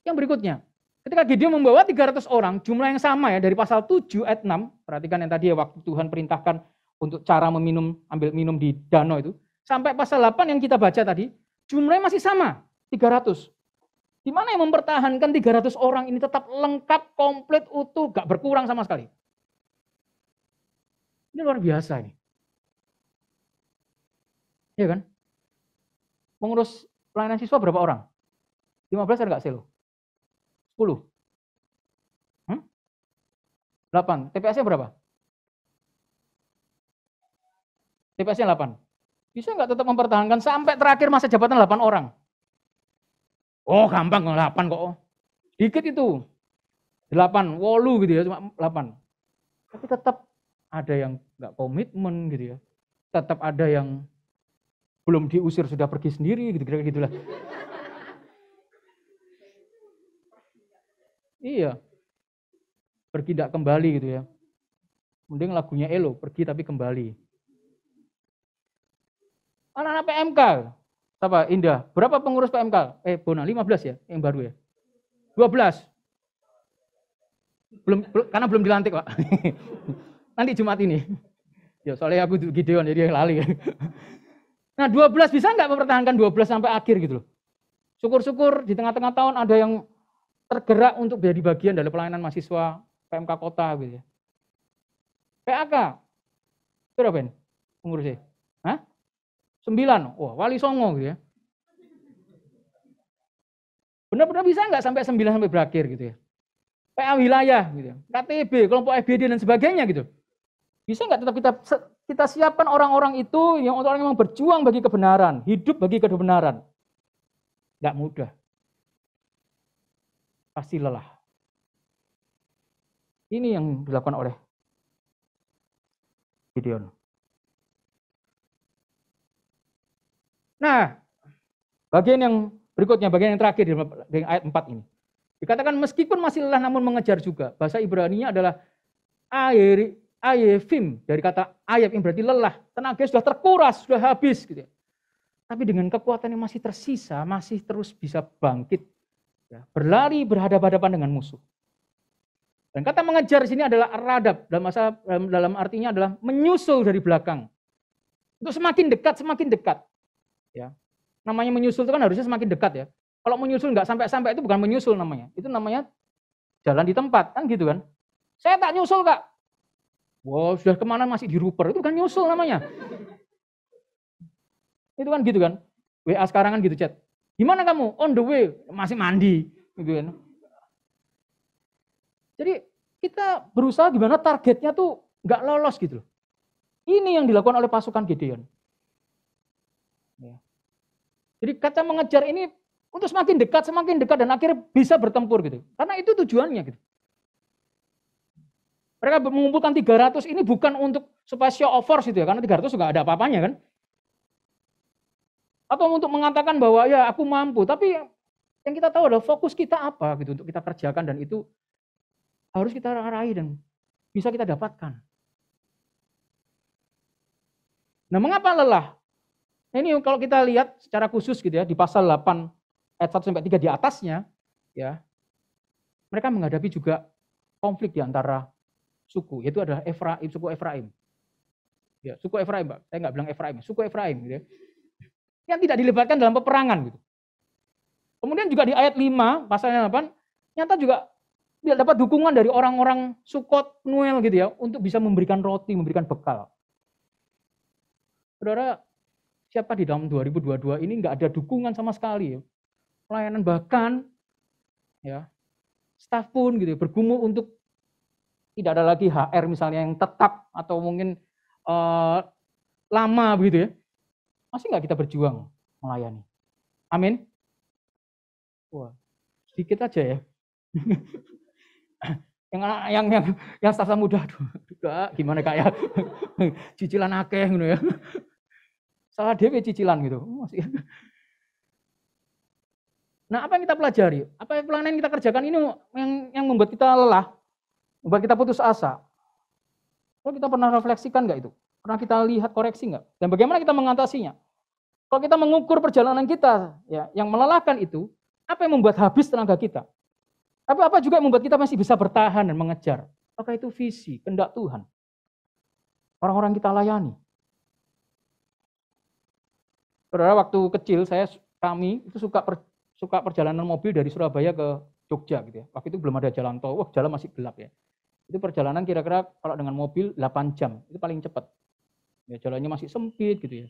Yang berikutnya, ketika Gideon membawa 300 orang, jumlah yang sama ya dari pasal 7 ayat 6, perhatikan yang tadi ya waktu Tuhan perintahkan untuk cara ambil minum di danau itu, sampai pasal 8 yang kita baca tadi, jumlahnya masih sama, 300. Di mana yang mempertahankan 300 orang ini tetap lengkap, komplit, utuh, gak berkurang sama sekali. Ini luar biasa ini. Iya kan? Mengurus pelayanan siswa berapa orang? 15 ada nggak selo? 10? 8. TPS-nya berapa? TPS-nya 8. Bisa nggak tetap mempertahankan sampai terakhir masa jabatan 8 orang? Oh gampang, 8 kok. Dikit itu. 8, 8 gitu ya, cuma 8. Tapi tetap ada yang nggak komitmen gitu ya. Tetap ada yang belum diusir sudah pergi sendiri gitu, kira-kira gitulah. Iya. Pergi tidak kembali gitu ya. Mending lagunya Elo, pergi tapi kembali. Anak-anak PMK. Apa? Indah. Berapa pengurus PMK? Bona, 15 ya yang baru ya. 12. Karena belum dilantik, Pak. Nanti Jumat ini. Ya, soalnya aku Gideon jadi lali. Nah, 12 bisa nggak mempertahankan 12 sampai akhir gitu loh. Syukur-syukur di tengah-tengah tahun ada yang tergerak untuk menjadi bagian dari pelayanan mahasiswa PMK kota gitu ya. PAK. Berapa Ben? Pengurusnya? Hah? 9. Wah, Wali Songo gitu ya. Benar-benar bisa nggak sampai 9 sampai berakhir gitu ya. PA wilayah gitu ya. KTB, kelompok FBD dan sebagainya gitu. Bisa nggak tetap kita siapkan orang-orang itu yang orang yang berjuang bagi kebenaran, hidup bagi kebenaran. Nggak mudah. Pasti lelah. Ini yang dilakukan oleh Gideon. Nah, bagian yang berikutnya, bagian yang terakhir di ayat 4 ini. Dikatakan meskipun masih lelah namun mengejar juga. Bahasa Ibrani-nya adalah ayefim, dari kata ayef yang berarti lelah. Tenaga sudah terkuras, sudah habis gitu ya. Tapi dengan kekuatan yang masih tersisa, masih terus bisa bangkit. Ya, berlari berhadapan-hadapan dengan musuh. Dan kata mengejar di sini adalah radab, dalam artinya adalah menyusul dari belakang. Untuk semakin dekat. Ya. Namanya menyusul itu kan harusnya semakin dekat ya. Kalau menyusul nggak sampai-sampai itu bukan menyusul namanya. Itu namanya jalan di tempat, kan gitu kan. Saya tak nyusul Kak. Wow, sudah kemana masih di Ruper, itu kan nyusul namanya. Itu kan gitu kan. WA sekarang kan gitu chat. Gimana kamu? On the way, masih mandi. Gitu kan. Jadi kita berusaha gimana targetnya tuh nggak lolos gitu loh. Ini yang dilakukan oleh pasukan Gideon. Ya. Jadi kata mengejar ini untuk semakin dekat dan akhirnya bisa bertempur gitu. Karena itu tujuannya gitu. Mereka mengumpulkan 300 ini bukan untuk supaya show of force gitu ya, karena 300 juga ada apa-apanya kan. Atau untuk mengatakan bahwa ya aku mampu, tapi yang kita tahu adalah fokus kita apa gitu untuk kita kerjakan dan itu harus kita raih dan bisa kita dapatkan. Nah, mengapa lelah? Nah, ini kalau kita lihat secara khusus gitu ya di pasal 8 ayat 1 sampai 3 di atasnya ya. Mereka menghadapi juga konflik di antara suku, yaitu adalah suku Efraim. Ya, suku Efraim, Pak. Saya nggak bilang Efraim, suku Efraim gitu ya. Yang tidak dilibatkan dalam peperangan gitu. Kemudian juga di ayat 5 pasalnya 8 nyata juga dia dapat dukungan dari orang-orang Sukot, Nuel gitu ya untuk bisa memberikan roti, memberikan bekal. Saudara, siapa di dalam 2022 ini nggak ada dukungan sama sekali ya. Pelayanan bahkan ya staf pun gitu bergumul untuk tidak ada lagi HR misalnya yang tetap atau mungkin lama begitu ya. Masih nggak kita berjuang melayani? Amin. Wah, sedikit aja ya. yang staf muda, aduh, gimana Kak ya? Cicilan akeh gitu ya. Salah dewe cicilan gitu. Nah, apa yang kita pelajari? Apa yang pelayanan yang kita kerjakan ini yang membuat kita lelah, membuat kita putus asa? Kalau kita pernah refleksikan nggak itu? Pernah kita lihat koreksi nggak? Dan bagaimana kita mengatasinya? Kalau kita mengukur perjalanan kita, ya, yang melelahkan itu, apa yang membuat habis tenaga kita? Tapi apa juga yang membuat kita masih bisa bertahan dan mengejar? Apakah itu visi, kehendak Tuhan? Orang-orang kita layani. Saudara, waktu kecil kami itu suka perjalanan mobil dari Surabaya ke Jogja gitu ya. Waktu itu belum ada jalan tol, jalan masih gelap ya. Itu perjalanan kira-kira kalau dengan mobil 8 jam, itu paling cepat. Ya, jalannya masih sempit gitu ya.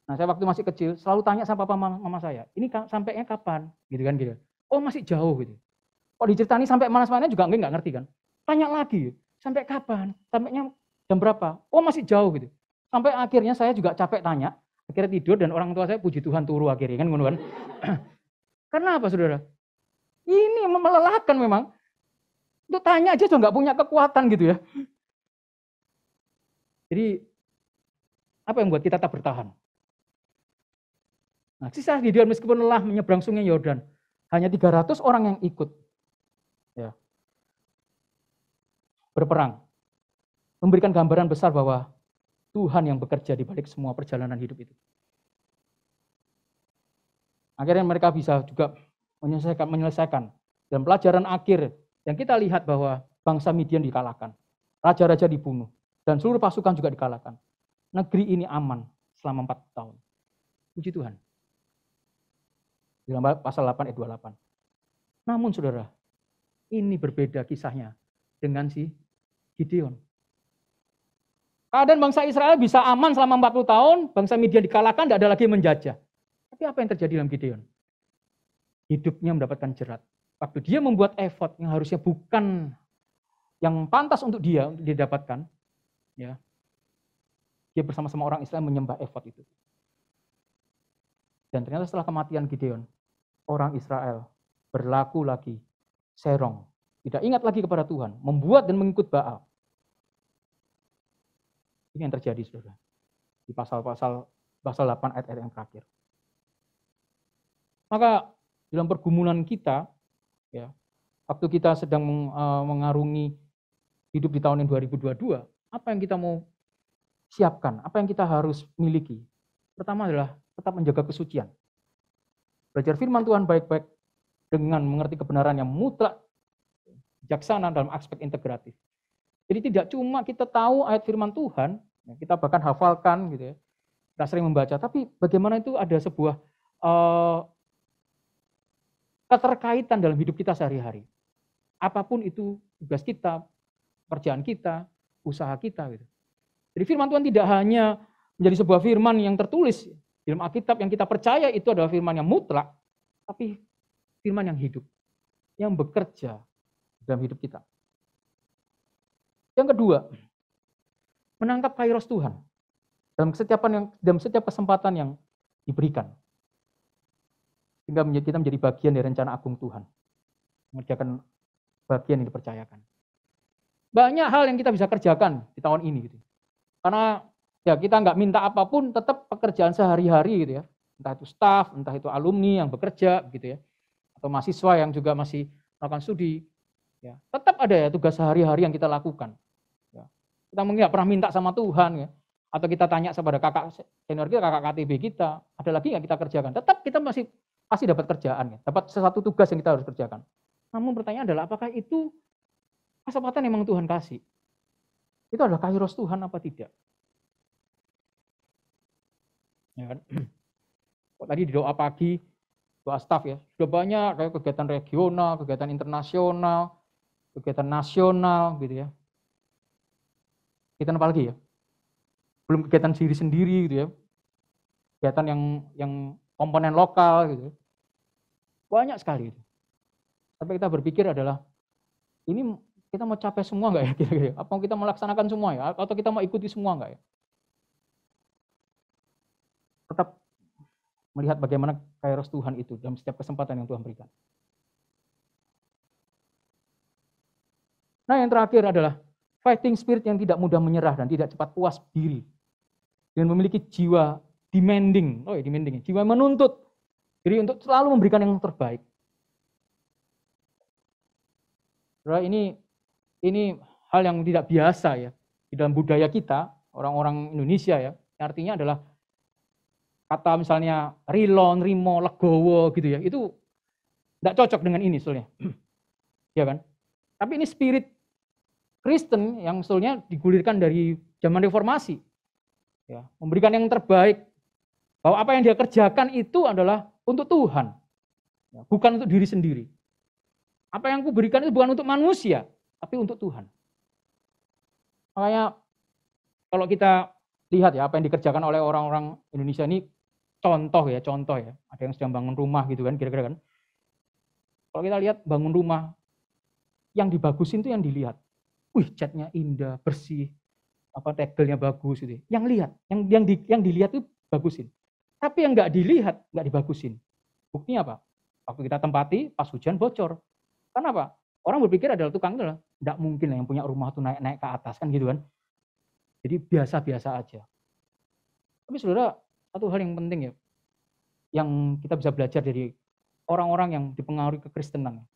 Nah, saya waktu masih kecil selalu tanya sama papa mama saya, ini sampainya kapan? Gitu kan gitu. Oh, masih jauh gitu. Kok diceritani sampai mana-mana juga nggak ngerti kan. Tanya lagi, sampai kapan? Sampainya jam berapa? Oh, masih jauh gitu. Sampai akhirnya saya juga capek tanya, akhirnya tidur dan orang tua saya puji Tuhan turu akhirnya kan ngono kan. Karena apa, Saudara? Ini melelahkan memang. Untuk tanya aja juga nggak punya kekuatan gitu ya. Jadi apa yang membuat kita tak bertahan? Nah, sisa Gideon meskipun lelah menyeberang sungai Yordan, hanya 300 orang yang ikut ya, berperang. Memberikan gambaran besar bahwa Tuhan yang bekerja di balik semua perjalanan hidup itu. Akhirnya mereka bisa juga menyelesaikan. Dan pelajaran akhir yang kita lihat bahwa bangsa Midian dikalahkan. Raja-raja dibunuh. Dan seluruh pasukan juga dikalahkan. Negeri ini aman selama 4 tahun. Puji Tuhan. Dalam pasal 8 ayat 28. Namun saudara, ini berbeda kisahnya dengan si Gideon. Keadaan bangsa Israel bisa aman selama 40 tahun, bangsa Midian dikalahkan, tidak ada lagi yang menjajah. Tapi apa yang terjadi dalam Gideon? Hidupnya mendapatkan jerat. Waktu dia membuat effort yang harusnya bukan yang pantas untuk dia dapatkan, ya, dia bersama-sama orang Israel menyembah effort itu. Dan ternyata setelah kematian Gideon, orang Israel berlaku lagi serong, tidak ingat lagi kepada Tuhan, membuat dan mengikut Baal. Ini yang terjadi, saudara, di pasal 8 ayat yang terakhir. Maka dalam pergumulan kita, ya, waktu kita sedang mengarungi hidup di tahun 2022, apa yang kita mau siapkan, apa yang kita harus miliki? Pertama adalah tetap menjaga kesucian. Belajar firman Tuhan baik-baik dengan mengerti kebenaran yang mutlak, bijaksana dalam aspek integratif. Jadi tidak cuma kita tahu ayat firman Tuhan, kita bahkan hafalkan gitu ya, kita sering membaca, tapi bagaimana itu ada sebuah keterkaitan dalam hidup kita sehari-hari. Apapun itu tugas kita, pekerjaan kita, usaha kita gitu. Jadi firman Tuhan tidak hanya menjadi sebuah firman yang tertulis dalam Alkitab yang kita percaya itu adalah firman yang mutlak, tapi firman yang hidup, yang bekerja dalam hidup kita. Yang kedua, menangkap kairos Tuhan dalam setiap kesempatan yang diberikan. Sehingga kita menjadi bagian dari rencana agung Tuhan. Mengerjakan bagian yang dipercayakan. Banyak hal yang kita bisa kerjakan di tahun ini gitu. Karena ya kita nggak minta apapun, tetap pekerjaan sehari-hari gitu ya. Entah itu staf, entah itu alumni yang bekerja gitu ya. Atau mahasiswa yang juga masih melakukan studi. Ya, tetap ada ya tugas sehari-hari yang kita lakukan. Ya. Kita mungkin nggak pernah minta sama Tuhan ya. Atau kita tanya kepada kakak senior kita, kakak KTB kita, ada lagi nggak kita kerjakan? Tetap kita masih pasti dapat kerjaan, ya. Dapat sesuatu tugas yang kita harus kerjakan. Namun pertanyaan adalah apakah itu kesempatan yang memang Tuhan kasih? Itu adalah kairos Tuhan apa tidak? Ya kan? Tadi di doa pagi, doa staf ya, sudah banyak kayak kegiatan regional, kegiatan internasional, kegiatan nasional gitu ya. Kegiatan apa lagi ya? Belum kegiatan diri sendiri gitu ya. Kegiatan yang komponen lokal gitu. Banyak sekali. Tapi kita berpikir adalah, ini kita mau capai semua nggak ya kira-kira? Apa kita mau laksanakan semua ya? Atau kita mau ikuti semua nggak ya? Tetap melihat bagaimana kairos Tuhan itu dalam setiap kesempatan yang Tuhan berikan. Nah yang terakhir adalah fighting spirit yang tidak mudah menyerah dan tidak cepat puas diri. Dan memiliki jiwa demanding, jiwa menuntut. Jadi untuk selalu memberikan yang terbaik. Saudara, ini hal yang tidak biasa ya di dalam budaya kita, orang-orang Indonesia ya. Artinya adalah kata misalnya rilon, rimo, legowo gitu ya. Itu tidak cocok dengan ini soalnya. Ya kan? Tapi ini spirit Kristen yang sebetulnya digulirkan dari zaman reformasi. Ya, memberikan yang terbaik. Bahwa apa yang dia kerjakan itu adalah untuk Tuhan. Ya, bukan untuk diri sendiri. Apa yang aku berikan itu bukan untuk manusia, tapi untuk Tuhan. Makanya kalau kita lihat ya apa yang dikerjakan oleh orang-orang Indonesia ini contoh ya. Ada yang sedang bangun rumah gitu kan, kira-kira kan. Kalau kita lihat bangun rumah, yang dibagusin itu yang dilihat. Wih, catnya indah, bersih, apa tegelnya bagus gitu. Yang lihat, yang dilihat itu bagusin. Tapi yang nggak dilihat, nggak dibagusin. Buktinya apa? Waktu kita tempati, pas hujan bocor. Kenapa? Orang berpikir adalah tukang itu, nggak mungkin lah yang punya rumah itu naik-naik ke atas kan gitu kan. Jadi biasa-biasa aja. Tapi saudara, satu hal yang penting ya, yang kita bisa belajar dari orang-orang yang dipengaruhi kekristenan.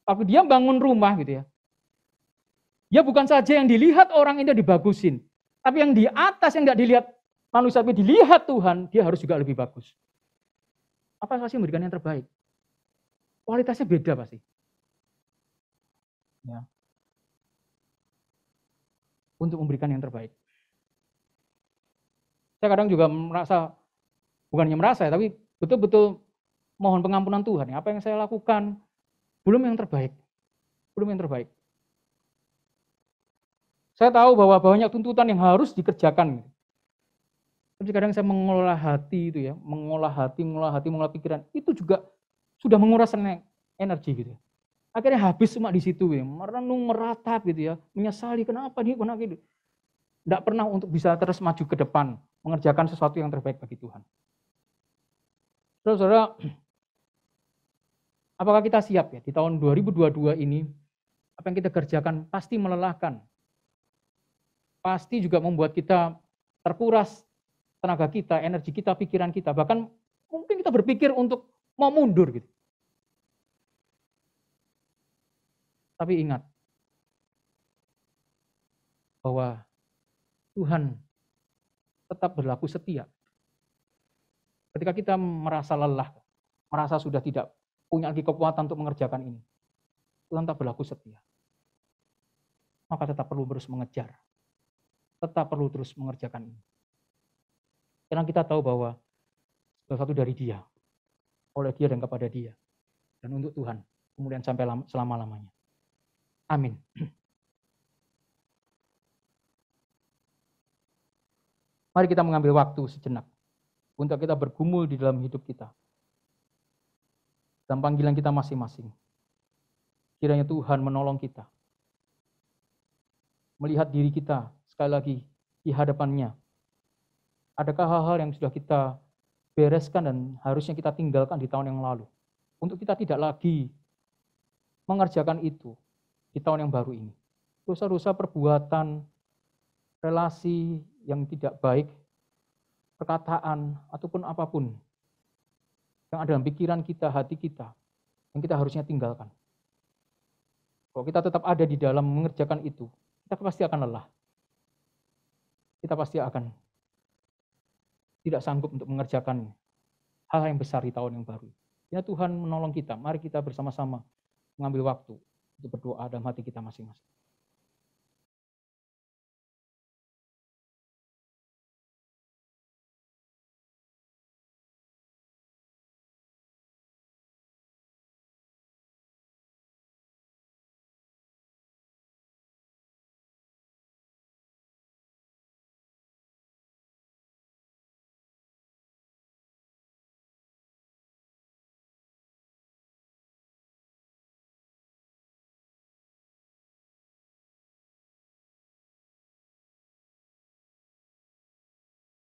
Waktu dia bangun rumah gitu ya, ya bukan saja yang dilihat orang ini dibagusin, tapi yang di atas yang nggak dilihat manusia, tapi dilihat Tuhan, dia harus juga lebih bagus. Apa pasti memberikan yang terbaik? Kualitasnya beda pasti. Ya. Untuk memberikan yang terbaik. Saya kadang juga merasa, bukannya merasa ya, tapi betul-betul mohon pengampunan Tuhan. Apa yang saya lakukan belum yang terbaik. Belum yang terbaik. Saya tahu bahwa banyak tuntutan yang harus dikerjakan. Tapi kadang saya mengolah hati itu ya, mengolah pikiran, itu juga sudah menguras energi gitu. Akhirnya habis cuma di situ ya, merenung, meratap gitu ya, menyesali kenapa gitu. Tidak pernah untuk bisa terus maju ke depan, mengerjakan sesuatu yang terbaik bagi Tuhan. Saudara, apakah kita siap ya di tahun 2022 ini, apa yang kita kerjakan pasti melelahkan. Pasti juga membuat kita terkuras tenaga kita, energi kita, pikiran kita. Bahkan mungkin kita berpikir untuk mau mundur gitu. Tapi ingat bahwa Tuhan tetap berlaku setia. Ketika kita merasa lelah, merasa sudah tidak punya lagi kekuatan untuk mengerjakan ini, Tuhan tetap berlaku setia. Maka tetap perlu terus mengejar. Tetap perlu terus mengerjakan ini. Karena kita tahu bahwa sesuatu dari Dia, oleh Dia dan kepada Dia, dan untuk Tuhan, kemudian sampai selama-lamanya. Amin. Mari kita mengambil waktu sejenak untuk kita bergumul di dalam hidup kita. Dalam panggilan kita masing-masing. Kiranya Tuhan menolong kita. Melihat diri kita sekali lagi di hadapan-Nya. Adakah hal-hal yang sudah kita bereskan dan harusnya kita tinggalkan di tahun yang lalu? Untuk kita tidak lagi mengerjakan itu di tahun yang baru ini. Dosa-dosa perbuatan, relasi yang tidak baik, perkataan, ataupun apapun yang ada dalam pikiran kita, hati kita, yang kita harusnya tinggalkan. Kalau kita tetap ada di dalam mengerjakan itu, kita pasti akan lelah. Kita pasti akan tidak sanggup untuk mengerjakan hal-hal yang besar di tahun yang baru. Ya Tuhan menolong kita, mari kita bersama-sama mengambil waktu untuk berdoa dalam hati kita masing-masing.